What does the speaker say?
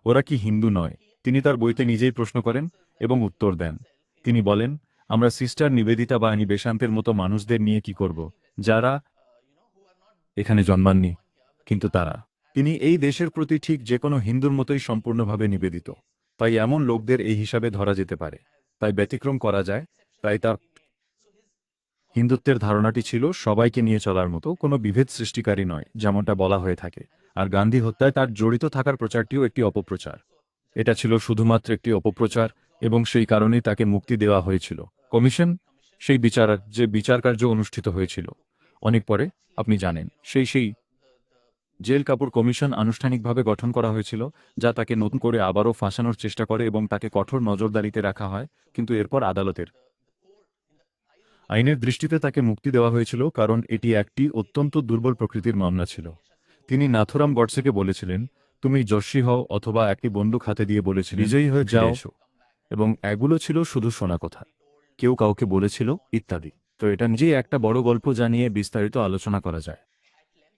ওরা কি হিন্দু নয়? তিনি তার বইতে নিজেই প্রশ্ন করেন এবং উত্তর দেন। তিনি বলেন, আমরা সিস্টার নিবেদিতা বা আনি বেসান্তের মতো মানুষদের নিয়ে কি করব, যারা এখানে জন্মাননি, কিন্তু তারা তিনি এই দেশের প্রতি ঠিক যে কোনো হিন্দুর মতোই সম্পূর্ণভাবে নিবেদিত। তাই এমন লোকদের এই হিসাবে ধরা যেতে পারে, তাই ব্যতিক্রম করা যায়। তাই তার হিন্দুত্বের ধারণাটি ছিল সবাইকে নিয়ে চলার মতো, কোনো বিভেদ সৃষ্টিকারী নয়, যেমনটা বলা হয়ে থাকে। আর গান্ধী হত্যায় তার জড়িত থাকার প্রচারটিও একটি অপপ্রচার। এটা ছিল শুধুমাত্র একটি অপপ্রচার, এবং সেই কারণেই তাকে মুক্তি দেওয়া হয়েছিল। কমিশন, সেই বিচার কার্য অনুষ্ঠিত হয়েছিল অনেক পরে, আপনি জানেন, সেই জেল কাপুর কমিশন আনুষ্ঠানিকভাবে গঠন করা হয়েছিল, যা তাকে নতুন করে আবারও ফাঁসানোর চেষ্টা করে এবং তাকে কঠোর নজরদারিতে রাখা হয়। কিন্তু এরপর আদালতের আইনের দৃষ্টিতে তাকে মুক্তি দেওয়া হয়েছিল, কারণ এটি একটি অত্যন্ত দুর্বল প্রকৃতির মামলা ছিল। তিনি নাথুরাম গডসেকে বলেছিলেন, তুমি যশস্বী হও, অথবা একটি বন্দুক হাতে দিয়ে বলেছিলেন, বিজয়ী হয়ে যাও, এবং এগুলো ছিল শুধু শোনা কথা। কেউ কাউকে বলেছিল, ইত্যাদি। তো এটা নিজেই একটা বড় গল্প, যা নিয়ে বিস্তারিত আলোচনা করা যায়।